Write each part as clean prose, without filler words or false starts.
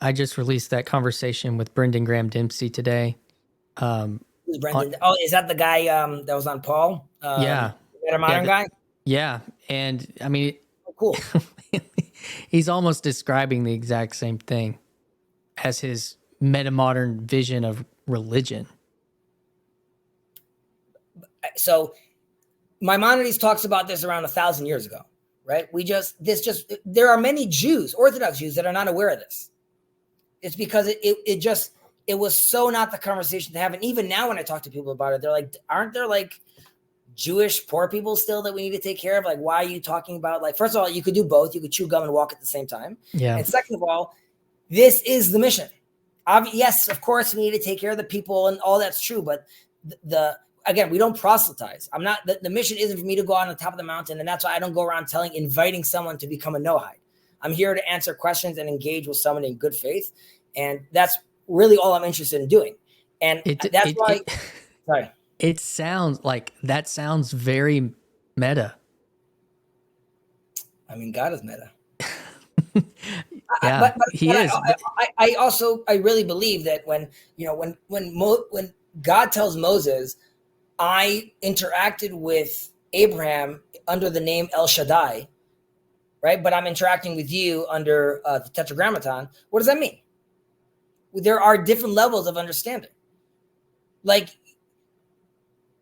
I just released that conversation with Brendan Graham Dempsey today. Who's On, Brendan? Oh, is that the guy that was on Paul? yeah, That a modern guy? yeah, and I mean, Oh, cool. he's almost describing the exact same thing as his metamodern vision of religion. So Maimonides talks about this around 1,000 years ago, right? There are many Jews, Orthodox Jews, that are not aware of this. It's because it was so not the conversation to have. And even now when I talk to people about it, they're like, aren't there like Jewish poor people still that we need to take care of? Like, why are you talking about, like, first of all, you could do both. You could chew gum and walk at the same time. Yeah. And second of all, this is the mission. Yes, of course, we need to take care of the people and all that's true. But again, we don't proselytize. The mission isn't for me to go out on the top of the mountain. And that's why I don't go around inviting someone to become a Noahide. I'm here to answer questions and engage with someone in good faith. And that's really all I'm interested in doing. And that's why, sorry. It sounds like that sounds very meta. I mean, God is meta. Yeah, he is. I really believe that when God tells Moses, I interacted with Abraham under the name El Shaddai, right? But I'm interacting with you under the Tetragrammaton. What does that mean? There are different levels of understanding. Like,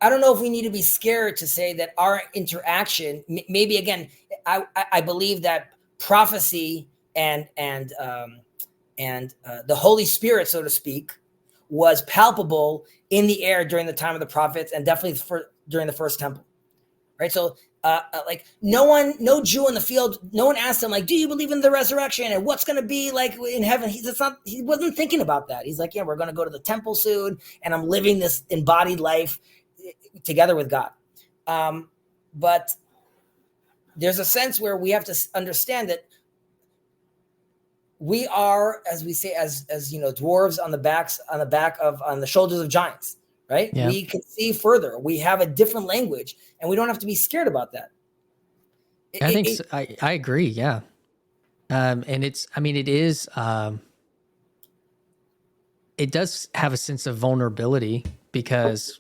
I don't know if we need to be scared to say that our interaction, maybe again, I believe that prophecy and the Holy Spirit, so to speak, was palpable in the air during the time of the prophets and definitely during the first temple, right? So like no Jew in the field, no one asked him like, do you believe in the resurrection and what's going to be like in heaven? He wasn't thinking about that. He's like, yeah, we're going to go to the temple soon and I'm living this embodied life together with God. But there's a sense where we have to understand that we are, as we say, as dwarves on the shoulders of giants, right? Yeah. We can see further. We have a different language, and we don't have to be scared about that. I agree. Yeah. And it does have a sense of vulnerability because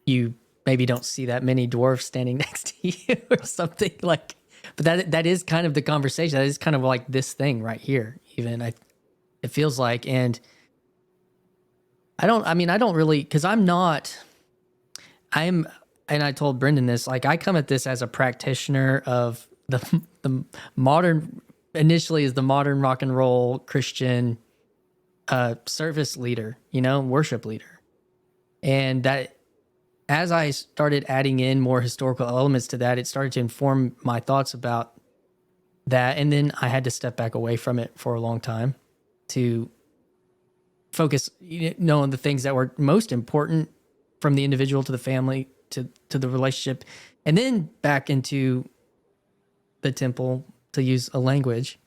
you maybe don't see that many dwarves standing next to you or something like, but that is kind of the conversation. That is kind of like this thing right here. Even it feels like, and I don't really, cause and I told Brendan this, like I come at this as a practitioner of the modern, initially as the modern rock and roll Christian service leader, worship leader. And that as I started adding in more historical elements to that, it started to inform my thoughts about that. And then I had to step back away from it for a long time to focus, on the things that were most important, from the individual to the family to the relationship, and then back into the temple, to use a language.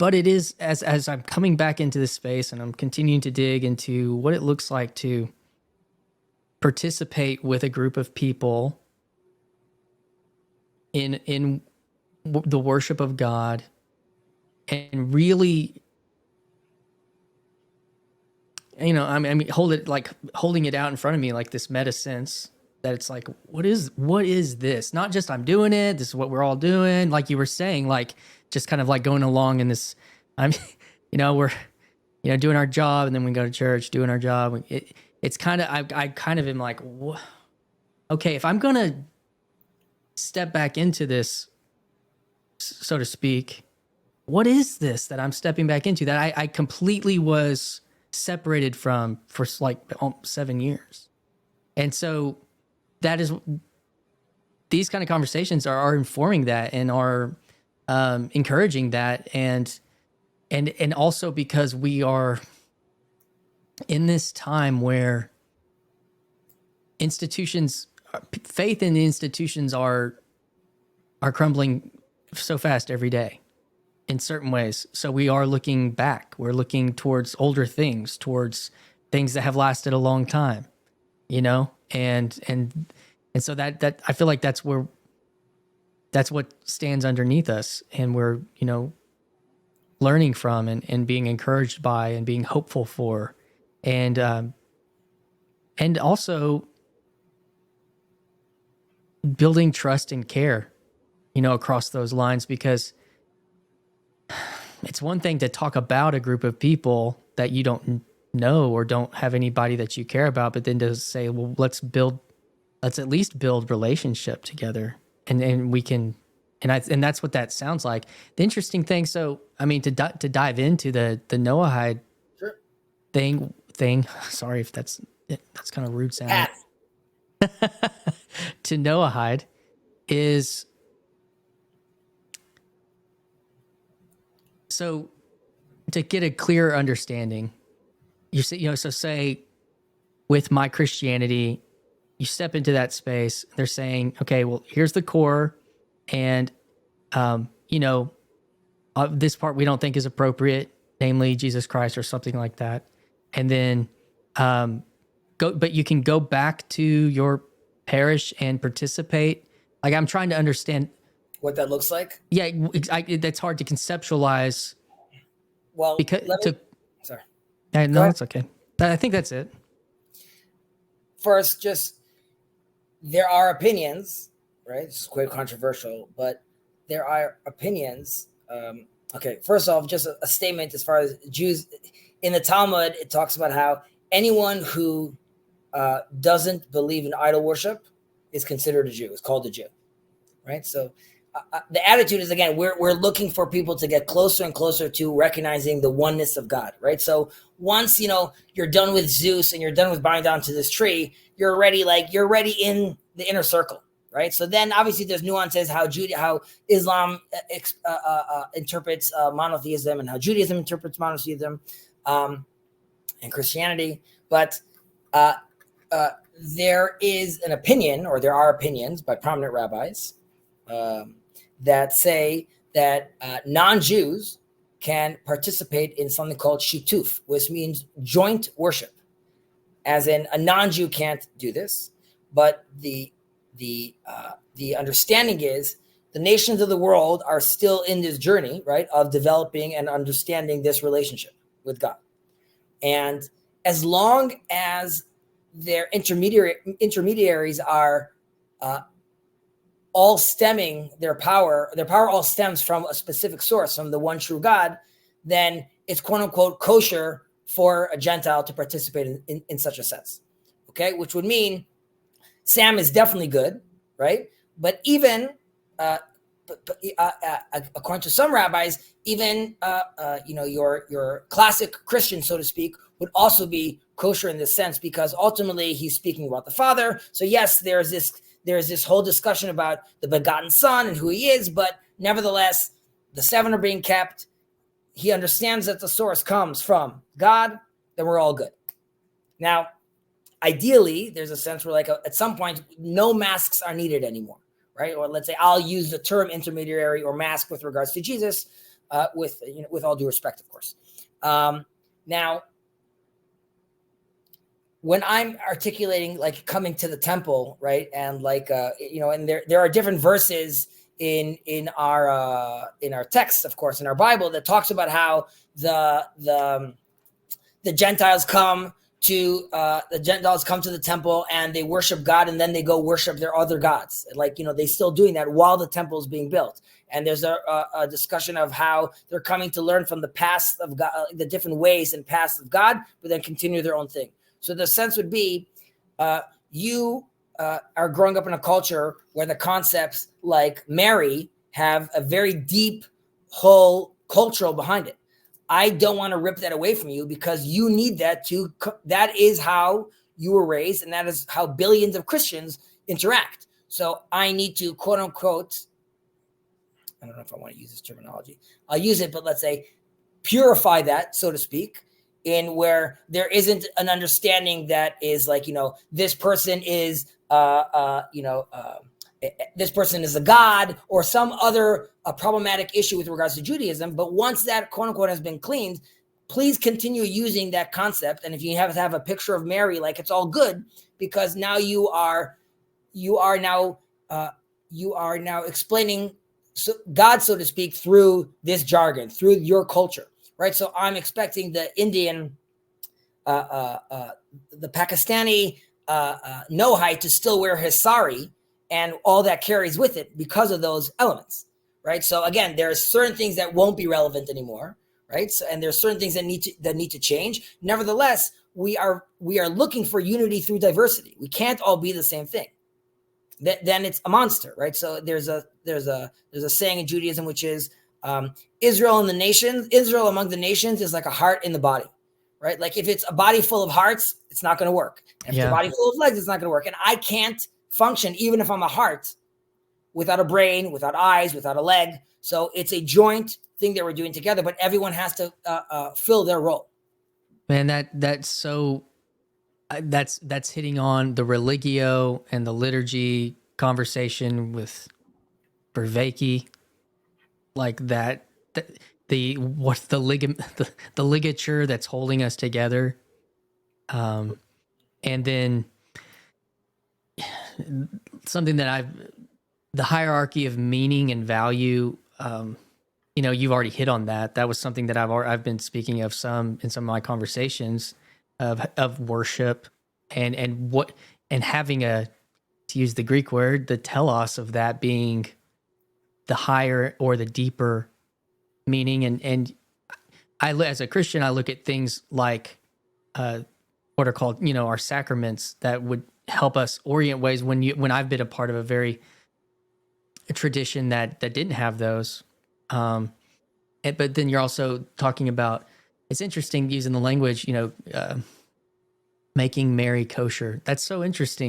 But it is, as I'm coming back into this space and I'm continuing to dig into what it looks like to participate with a group of people in the worship of God, and really, holding it out in front of me, like this meta sense that it's like, what is this? Not just I'm doing it. This is what we're all doing. Like you were saying, like just kind of like going along in this, we're, doing our job and then we go to church, doing our job. It's kind of, I kind of am like, okay, if I'm going to step back into this, so to speak, what is this that I'm stepping back into that I completely was separated from for like 7 years? And so that is, these kind of conversations are informing that and are encouraging that. And also because we are in this time where faith in the institutions are crumbling so fast every day in certain ways. So we are looking back. We're looking towards older things, towards things that have lasted a long time, and so that I feel like that's where that's what stands underneath us, and we're, learning from and being encouraged by and being hopeful for, and also building trust and care, across those lines, because it's one thing to talk about a group of people that you don't know or don't have anybody that you care about, but then to say, well, let's at least build relationship together, and we can, and that's what that sounds like. The interesting thing, so I mean, to dive into the Noahide Sure. thing. Sorry if that's kind of rude sounding. To Noahide is, so to get a clear understanding, you say, so say with my Christianity, you step into that space, they're saying, okay, well, here's the core, and this part we don't think is appropriate, namely Jesus Christ or something like that. And then but you can go back to your parish and participate. Like, I'm trying to understand what that looks like. Yeah, that's hard to conceptualize. Well, because sorry. No, that's okay. I think that's it. First, just there are opinions, right? This is quite controversial, but there are opinions. Okay, first off, just a statement as far as Jews. In the Talmud, it talks about how anyone who doesn't believe in idol worship is considered a Jew. It's called a Jew, right? So the attitude is, again, we're looking for people to get closer and closer to recognizing the oneness of God, right? So once you're done with Zeus and you're done with bowing down to this tree, you're already in the inner circle, right? So then obviously there's nuances how Islam interprets monotheism and how Judaism interprets monotheism, and Christianity, but there is an opinion, or there are opinions by prominent rabbis that say that non-Jews can participate in something called shituf, which means joint worship. As in, a non-Jew can't do this, but the understanding is the nations of the world are still in this journey, right, of developing and understanding this relationship with God. And as long as their intermediaries are all stemming their power all stems from a specific source, from the one true God, then it's quote unquote kosher for a Gentile to participate in such a sense. Okay, which would mean Sam is definitely good, right? But even according to some rabbis, even your classic Christian, so to speak, would also be kosher in this sense, because ultimately he's speaking about the Father. So yes, there's this whole discussion about the begotten Son and who he is, but nevertheless, the seven are being kept. He understands that the source comes from God, then we're all good. Now, ideally, there's a sense where, like, at some point, no masks are needed anymore, right? Or let's say I'll use the term intermediary or mask with regards to Jesus, with all due respect, of course. Now, when I'm articulating, like, coming to the temple, right, and and there are different verses in our text, of course, in our Bible, that talks about how the Gentiles come to the temple and they worship God, and then they go worship their other gods. They still doing that while the temple is being built. And there's a discussion of how they're coming to learn from the past of God, the different ways and past of God, but then continue their own thing. So the sense would be, you are growing up in a culture where the concepts like Mary have a very deep whole cultural behind it. I don't want to rip that away from you, because you need that that is how you were raised, and that is how billions of Christians interact. So I need to, quote unquote, I don't know if I want to use this terminology. I'll use it, but let's say purify that, so to speak, in where there isn't an understanding that is like, this person is, this person is a god or some other problematic issue with regards to Judaism. But once that, quote unquote, has been cleaned, please continue using that concept. And if you have to have a picture of Mary, like, it's all good, because now you are now you are now explaining God, so to speak, through this jargon, through your culture, right? So I'm expecting the Indian, the Pakistani Nohite to still wear his sari and all that carries with it because of those elements, right? So again, there are certain things that won't be relevant anymore, right? So, and there's certain things that need to change. Nevertheless, we are looking for unity through diversity. We can't all be the same thing. Then it's a monster, right? So there's a saying in Judaism which is Israel among the nations is like a heart in the body, right? Like if it's a body full of hearts, it's not going to work. And if it's a body full of legs, it's not going to work. And I can't function even if I'm a heart without a brain, without eyes, without a leg. So it's a joint thing that we're doing together, but everyone has to fill their role. Man, that's hitting on the religio and the liturgy conversation with Vervaeke, like that the ligature that's holding us together, and then something that the hierarchy of meaning and value. You've already hit on that. That was something that I've been speaking of in some of my conversations of worship and having to use the Greek word, the telos of that being the higher or the deeper meaning. And as a Christian, I look at things like what are called, our sacraments that would help us orient ways when I've been a part of a tradition that didn't have those. But then you're also talking about, it's interesting using the language, making Mary kosher. That's so interesting.